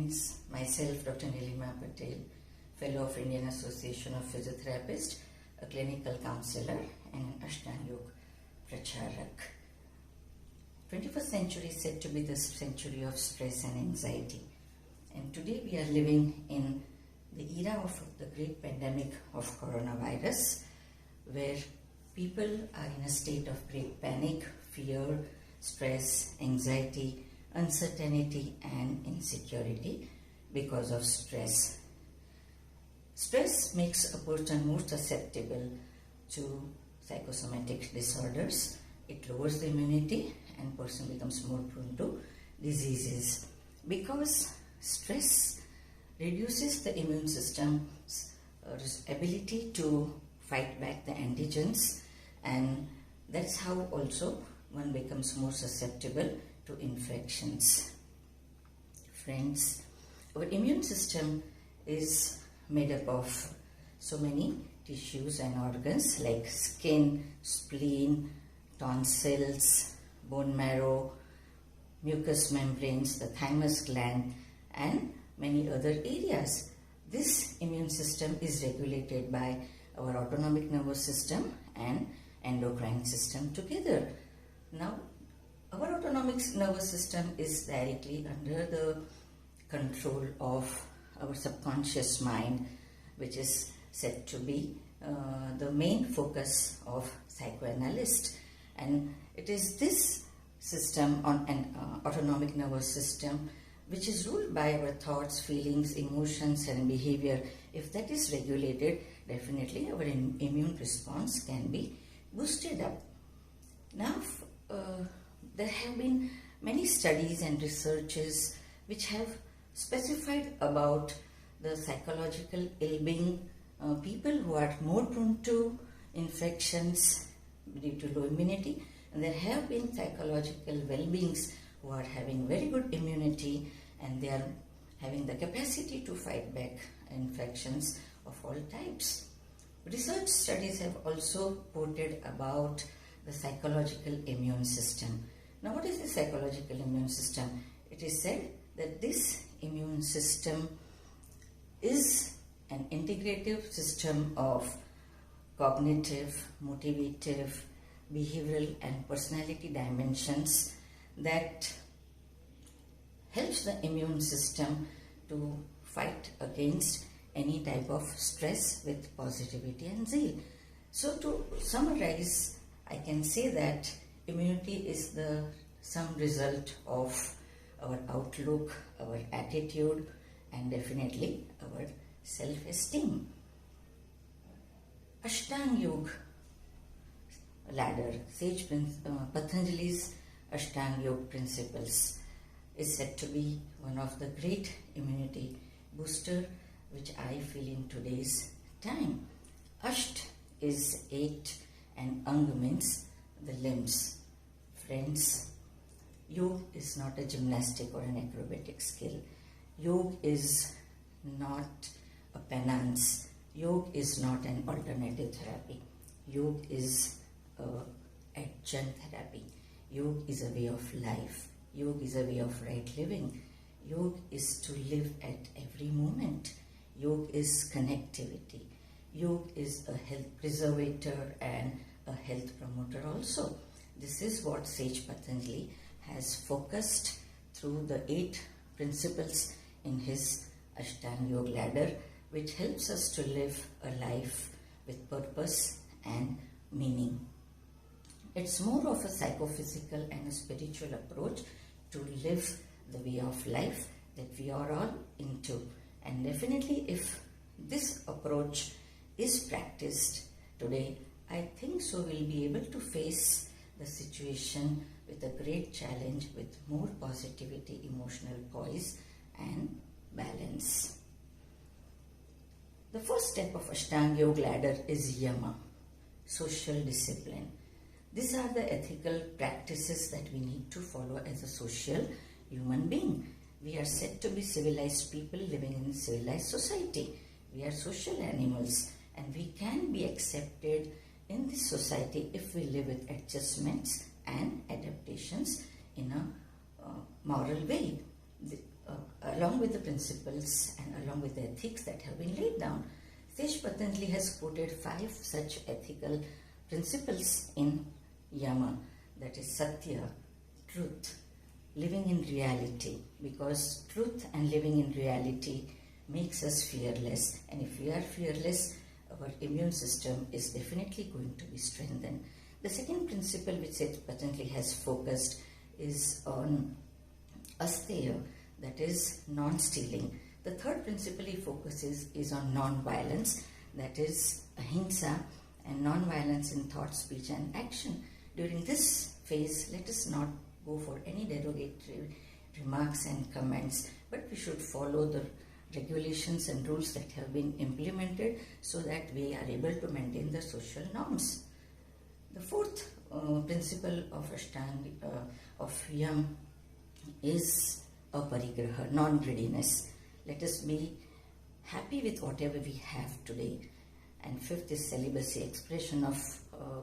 friends, myself Dr. Nilima Patel, Fellow of Indian Association of Physiotherapists, a clinical counselor and Ashtanga Yoga Pracharak. 21st century is said to be the century of stress and anxiety. And today we are living in the era of the great pandemic of coronavirus, where people are in a state of great panic, fear, stress, anxiety, uncertainty and insecurity because of stress. Stress makes a person more susceptible to psychosomatic disorders. It lowers the immunity and person becomes more prone to diseases because stress reduces the immune system's ability to fight back the antigens, and that's how also one becomes more susceptible to infections. Friends, our immune system is made up of so many tissues and organs like skin, spleen, tonsils, bone marrow, mucous membranes, the thymus gland, and many other areas. This immune system is regulated by our autonomic nervous system and endocrine system together. Now, our autonomic nervous system is directly under the control of our subconscious mind, which is said to be the main focus of psychoanalysts. And it is this system on an autonomic nervous system which is ruled by our thoughts, feelings, emotions and behavior. If that is regulated, definitely our immune response can be boosted up. Now, there have been many studies and researches which have specified about the psychological ill-being, people who are more prone to infections due to low immunity, and there have been psychological well-beings who are having very good immunity and they are having the capacity to fight back infections of all types. Research studies have also quoted about the psychological immune system. Now, what is the psychological immune system? It is said that this immune system is an integrative system of cognitive, motivative, behavioral and personality dimensions that helps the immune system to fight against any type of stress with positivity and zeal. So to summarize, I can say that immunity is the sum result of our outlook, our attitude and definitely our self-esteem. Ashtanga Yoga ladder, Sage Patanjali's Ashtanga Yoga principles is said to be one of the great immunity booster which I feel in today's time. Asht is 8 and Ang means the limbs. Friends, yoga is not a gymnastic or an acrobatic skill. Yoga is not a penance. Yoga is not an alternative therapy. Yoga is adjunct therapy. Yoga is a way of life. Yoga is a way of right living. Yoga is to live at every moment. Yoga is connectivity. Yoga is a health preservator and a health promoter also. This is what Sage Patanjali has focused through the 8 principles in his Ashtanga Yoga ladder, which helps us to live a life with purpose and meaning. It's more of a psychophysical and a spiritual approach to live the way of life that we are all into. And definitely if this approach is practiced today, I think so we'll be able to face the situation with a great challenge with more positivity, emotional poise and balance. The first step of Ashtanga Yoga ladder is Yama, social discipline. These are the ethical practices that we need to follow as a social human being. We are said to be civilized people living in civilized society. We are social animals and we can be accepted in this society if we live with adjustments and adaptations in a moral way. along with the principles and along with the ethics that have been laid down. Sage Patanjali has quoted 5 such ethical principles in Yama, that is Satya, truth, living in reality, because truth and living in reality makes us fearless, and if we are fearless, our immune system is definitely going to be strengthened. The second principle which Sage Patanjali has focused is on asteya, that is non-stealing. The third principle he focuses is on non-violence, that is ahimsa, and non-violence in thought, speech and action. During this phase, let us not go for any derogatory remarks and comments, but we should follow the regulations and rules that have been implemented so that we are able to maintain the social norms. The fourth principle of of Yam is aparigraha, non-greediness. Let us be happy with whatever we have today. And fifth is celibacy, expression of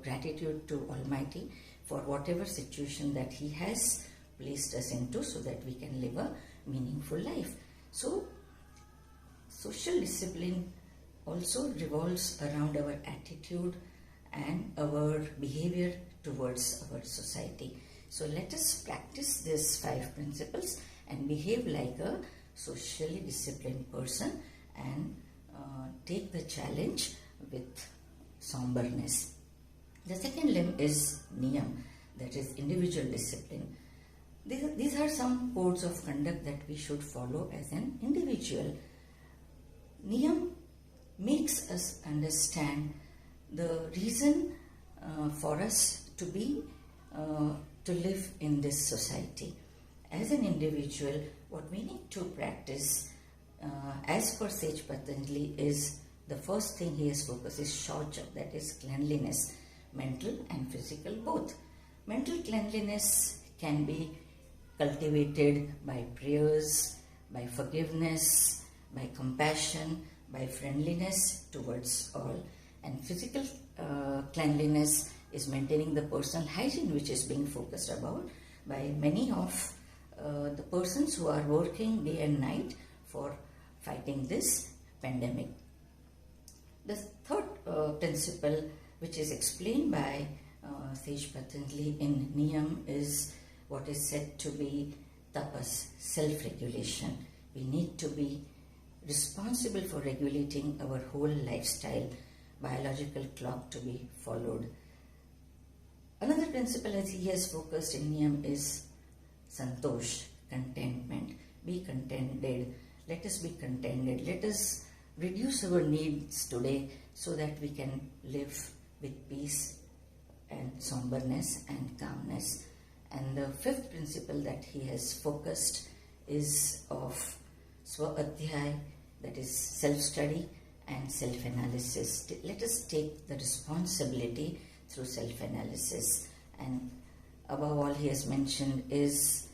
gratitude to Almighty for whatever situation that He has placed us into, so that we can live a meaningful life. So, social discipline also revolves around our attitude and our behavior towards our society. So let us practice these 5 principles and behave like a socially disciplined person, and take the challenge with somberness. The second limb is niyam, that is individual discipline. These are some codes of conduct that we should follow as an individual. Niyam makes us understand the reason for us to live in this society. As an individual, what we need to practice, as per Sage Patanjali, is the first thing he has focused is shaucha, that is cleanliness, mental and physical both. Mental cleanliness can be cultivated by prayers, by forgiveness, by compassion, by friendliness towards all. And physical cleanliness is maintaining the personal hygiene, which is being focused about by many of the persons who are working day and night for fighting this pandemic. The third principle, which is explained by Sage Patanjali in Niyam, is what is said to be tapas, self-regulation. We need to be responsible for regulating our whole lifestyle, biological clock to be followed. Another principle as he has focused in Niyam is santosh, contentment. Be contented. Let us be contented. Let us reduce our needs today so that we can live with peace and somberness and calmness. And the fifth principle that he has focused is of swa-adhyay, that is self-study and self-analysis. Let us take the responsibility through self-analysis. And above all, he has mentioned is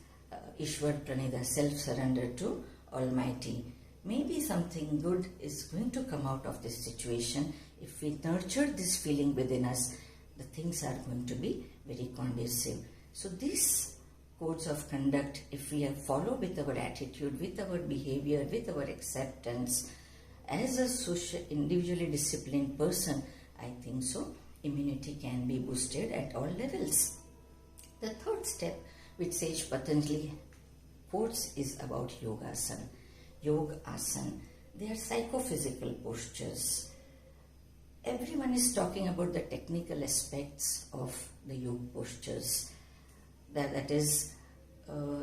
Ishwar Pranidha, self-surrender to Almighty. Maybe something good is going to come out of this situation. If we nurture this feeling within us, the things are going to be very conducive. So these codes of conduct, if we follow with our attitude, with our behavior, with our acceptance, as a social, individually disciplined person, I think so, immunity can be boosted at all levels. The third step which Sage Patanjali quotes is about yogasana. Yoga asana. They are psychophysical postures. Everyone is talking about the technical aspects of the yoga postures. That is,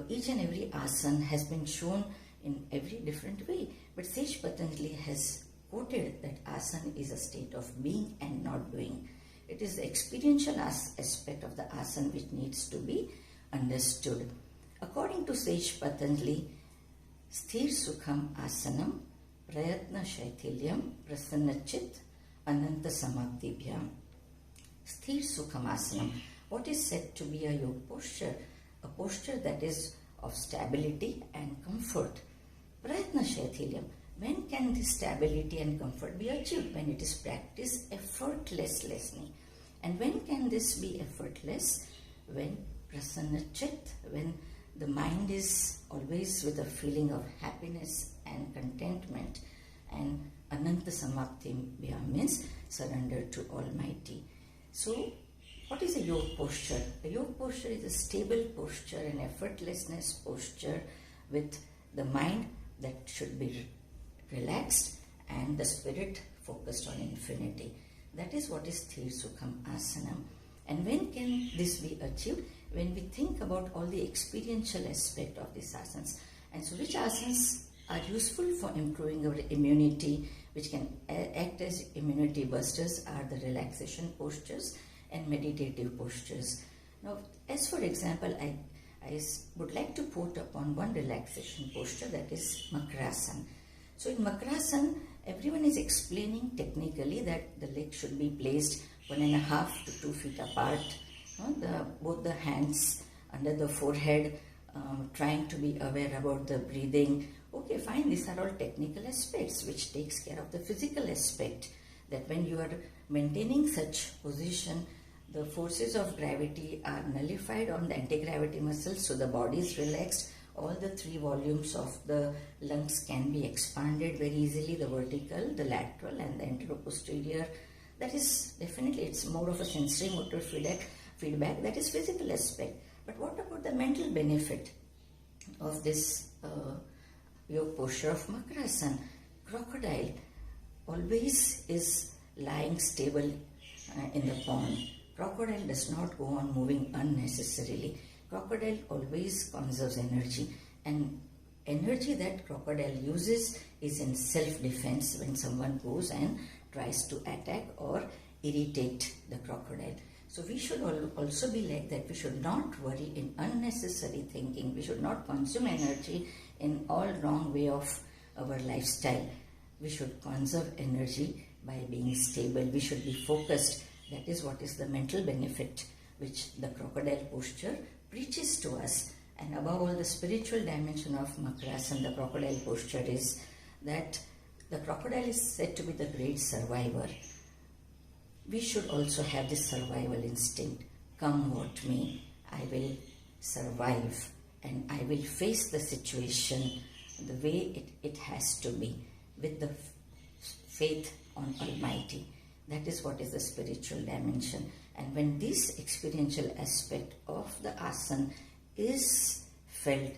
each and every asana has been shown in every different way. But Sage Patanjali has quoted that asana is a state of being and not doing. It is the experiential aspect of the asana which needs to be understood. According to Sage Patanjali, Sthir Sukham Asanam Prayatna Shaithilyam Prasannachit Ananta Samadhibhyam. Sthir Sukham Asanam. What is said to be a yoga posture? A posture that is of stability and comfort. Prayatna Shaithilyam. When can this stability and comfort be achieved? When it is practiced effortlessly. And when can this be effortless? When Prasannachit, when the mind is always with a feeling of happiness and contentment, and Ananta Samakti means surrender to Almighty. So, what is a yoga posture? A yoga posture is a stable posture, an effortlessness posture with the mind that should be relaxed and the spirit focused on infinity. That is what is Sthir Sukham Asanam. And when can this be achieved? When we think about all the experiential aspect of these asanas. And so which asanas are useful for improving our immunity, which can act as immunity boosters, are the relaxation postures and meditative postures. Now, as for example, I would like to put upon one relaxation posture, that is Makrasana. So in Makrasana, everyone is explaining technically that the legs should be placed 1.5 to 2 feet apart, both the hands under the forehead, trying to be aware about the breathing. Okay, fine, these are all technical aspects which takes care of the physical aspect, that when you are maintaining such position, the forces of gravity are nullified on the anti-gravity muscles, so the body is relaxed. All the 3 volumes of the lungs can be expanded very easily, the vertical, the lateral and the anteroposterior. That is definitely, it's more of a sensory motor feedback, that is physical aspect. But what about the mental benefit of this yoga posture of Makrasana? Crocodile always is lying stable in the pond. Crocodile does not go on moving unnecessarily. Crocodile always conserves energy, and energy that crocodile uses is in self-defense when someone goes and tries to attack or irritate the crocodile. So we should also be like that. We should not worry in unnecessary thinking. We should not consume energy in all wrong way of our lifestyle. We should conserve energy by being stable. We should be focused. That is what is the mental benefit which the crocodile posture preaches to us. And above all, the spiritual dimension of Makrasana, the crocodile posture, is that the crocodile is said to be the great survivor. We should also have this survival instinct. Come what may, I will survive and I will face the situation the way it has to be, with the faith on Almighty. That is what is the spiritual dimension. And when this experiential aspect of the asana is felt,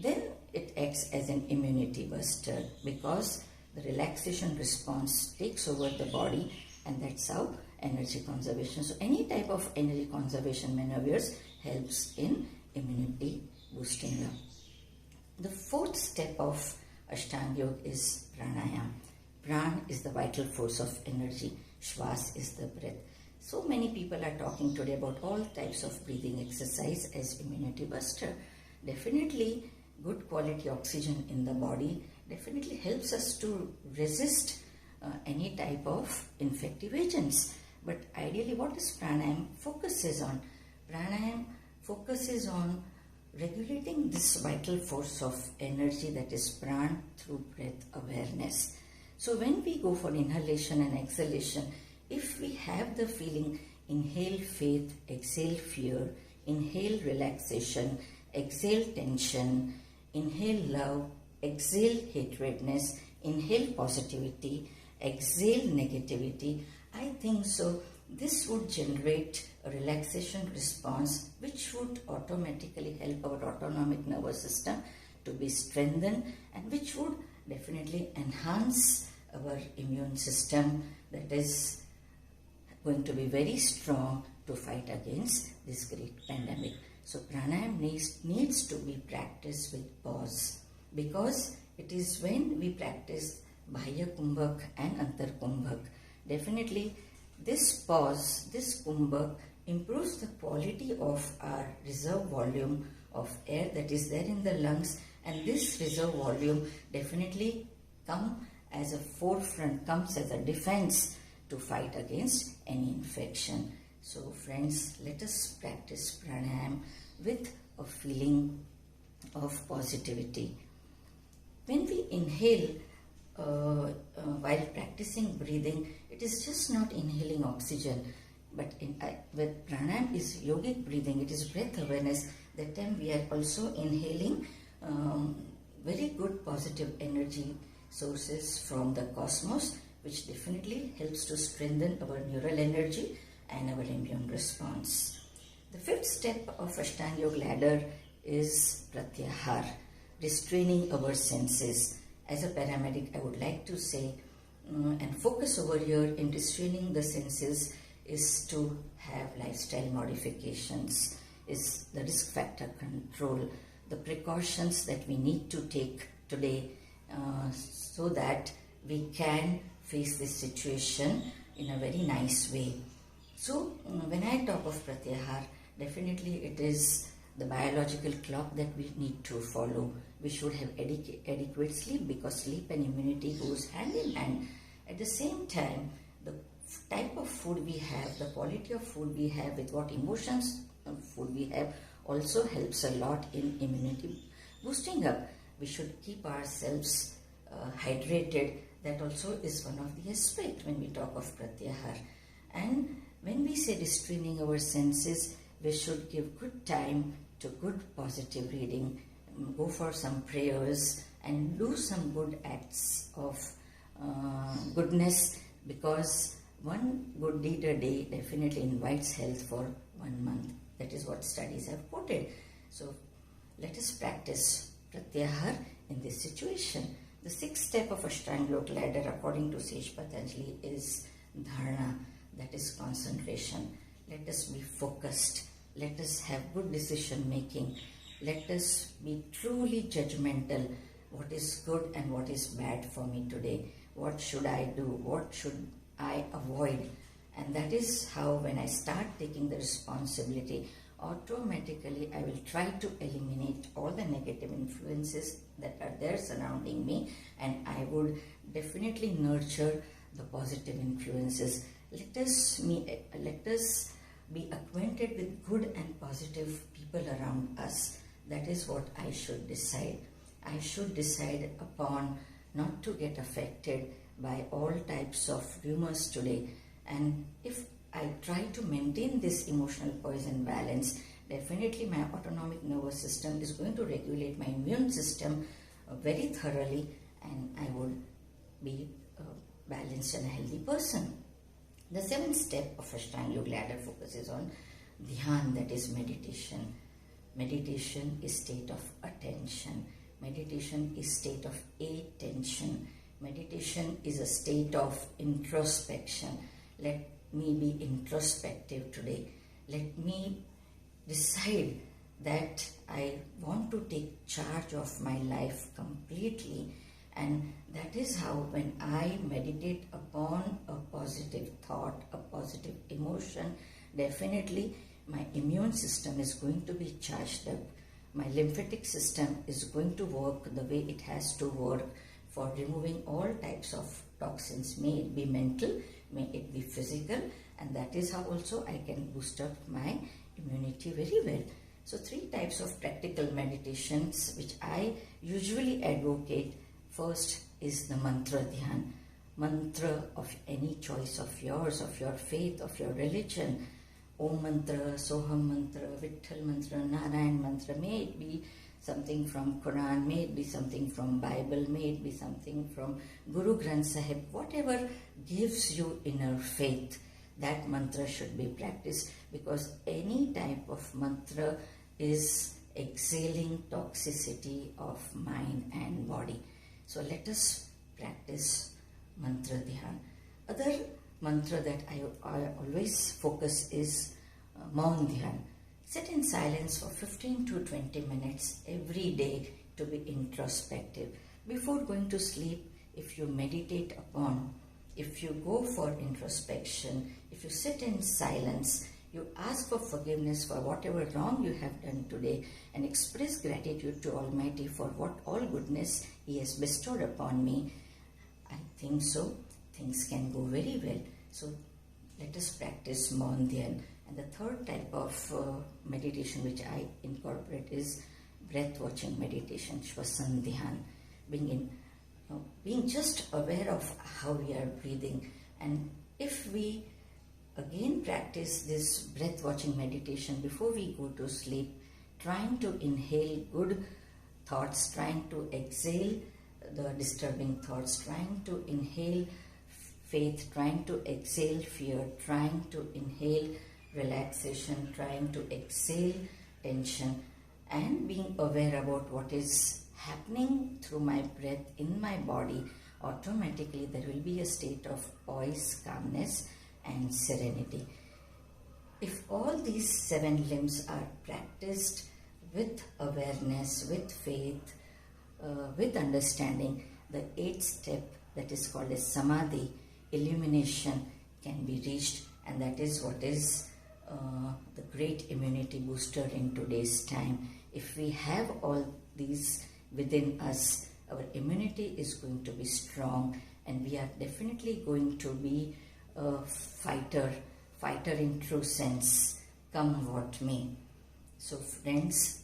then it acts as an immunity buster, because the relaxation response takes over the body, and that's how energy conservation. So any type of energy conservation maneuvers helps in immunity boosting up. The 4th step of Ashtanga Yoga is pranayama. Pran is the vital force of energy. Shwas is the breath. So many people are talking today about all types of breathing exercise as immunity buster. Definitely good quality oxygen in the body definitely helps us to resist any type of infective agents. But ideally, what is pranayama focuses on? Pranayama focuses on regulating this vital force of energy, that is pran, through breath awareness. So when we go for inhalation and exhalation, if we have the feeling, inhale faith, exhale fear, inhale relaxation, exhale tension, inhale love, exhale hatredness, inhale positivity, exhale negativity, I think so this would generate a relaxation response which would automatically help our autonomic nervous system to be strengthened, and which would definitely enhance our immune system, that is going to be very strong to fight against this great pandemic. So pranayama needs to be practiced with pause, because it is when we practice Bahya Kumbhak and Antar Kumbhak, definitely this pause, this Kumbhak, improves the quality of our reserve volume of air that is there in the lungs, and this reserve volume definitely comes as a defense to fight against any infection. So friends, let us practice pranayama with a feeling of positivity. When we inhale while practicing breathing, it is just not inhaling oxygen, But with pranayam is yogic breathing, it is breath awareness. That time we are also inhaling very good positive energy sources from the cosmos, which definitely helps to strengthen our neural energy and our immune response. The fifth step of Ashtanga Yoga ladder is Pratyahar, restraining our senses. As a paramedic, I would like to say and focus over here in restraining the senses is to have lifestyle modifications, is the risk factor control, the precautions that we need to take today so that we can face this situation in a very nice way. So when I talk of Pratyahar, definitely it is the biological clock that we need to follow. We should have adequate sleep, because sleep and immunity goes hand in hand. At the same time, the type of food we have, the quality of food we have, with what emotions of food we have, also helps a lot in immunity boosting up. We should keep ourselves hydrated. That also is one of the aspects when we talk of Pratyahar. And when we say restraining our senses, we should give good time to good positive reading, go for some prayers and do some good acts of goodness, because one good deed a day definitely invites health for 1 month. That is what studies have quoted. So let us practice Pratyahar in this situation. The sixth step of Ashtanga Yoga ladder, according to Sage Patanjali, is Dharana, that is concentration. Let us be focused. Let us have good decision making. Let us be truly judgmental. What is good and what is bad for me today? What should I do? What should I avoid? And that is how, when I start taking the responsibility, automatically I will try to eliminate all the negative influences that are there surrounding me, and I would definitely nurture the positive influences. Let us be acquainted with good and positive people around us. That is what I should decide. I should decide upon not to get affected by all types of rumors today. And if I try to maintain this emotional poison balance, definitely my autonomic nervous system is going to regulate my immune system very thoroughly, and I would be a balanced and a healthy person. The seventh step of Ashtanga Yoga ladder focuses on Dhyan, that is meditation. Meditation is state of attention. Meditation is state of attention. Meditation is a state of introspection. Let me be introspective today. Let me decide that I want to take charge of my life completely. And that is how, when I meditate upon a positive thought, a positive emotion, definitely my immune system is going to be charged up. My lymphatic system is going to work the way it has to work for removing all types of toxins, may it be mental, may it be physical, and that is how also I can boost up my immunity very well. So 3 types of practical meditations which I usually advocate. First is the mantra dhyan, mantra of any choice of yours, of your faith, of your religion. Om mantra, Soham mantra, Vitthal mantra, Narayan mantra. May it be something from Quran, may it be something from Bible, may it be something from Guru Granth Sahib. Whatever gives you inner faith, that mantra should be practiced, because any type of mantra is exhaling toxicity of mind and body. So let us practice mantra dhyan. Other mantra that I always focus is Maun Dhyan. Sit in silence for 15 to 20 minutes every day to be introspective. Before going to sleep, if you meditate upon, if you go for introspection, if you sit in silence, you ask for forgiveness for whatever wrong you have done today and express gratitude to Almighty for what all goodness He has bestowed upon me, I think so things can go very well. So let us practice Maun Dhyan. And the third type of meditation which I incorporate is breath watching meditation, Shvasan Dhyan, being just aware of how we are breathing. And if we again practice this breath watching meditation before we go to sleep, trying to inhale good thoughts, trying to exhale the disturbing thoughts, trying to inhale faith, trying to exhale fear, trying to inhale relaxation, trying to exhale tension, and being aware about what is happening through my breath in my body. Automatically there will be a state of poise, calmness and serenity. If all these 7 limbs are practiced with awareness, with faith, with understanding, the 8th step, that is called as samadhi, illumination, can be reached, and that is what is the great immunity booster in today's time. If we have all these within us, our immunity is going to be strong, and we are definitely going to be a fighter in true sense, come what may. So friends,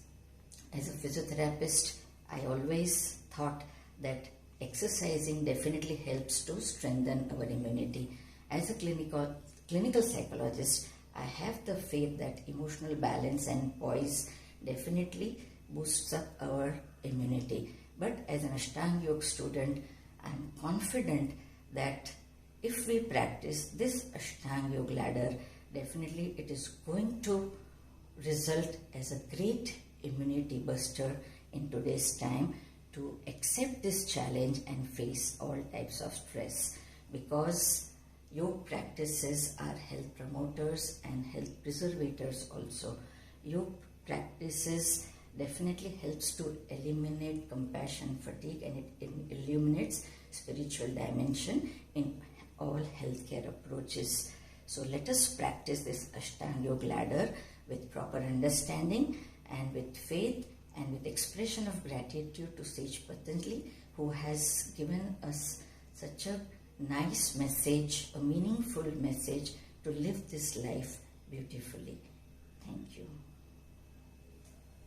as a physiotherapist, I always thought that exercising definitely helps to strengthen our immunity. As a clinical psychologist, I have the faith that emotional balance and poise definitely boosts up our immunity. But as an Ashtanga Yoga student, I am confident that if we practice this Ashtanga Yoga ladder, definitely it is going to result as a great immunity buster in today's time, to accept this challenge and face all types of stress, because yoga practices are health promoters and health preservators also. Yoga practices definitely helps to eliminate compassion fatigue, and it illuminates spiritual dimension in all healthcare approaches. So let us practice this Ashtanga Yoga ladder with proper understanding and with faith and with expression of gratitude to Sage Patanjali, who has given us such a nice message, a meaningful message to live this life beautifully. Thank you.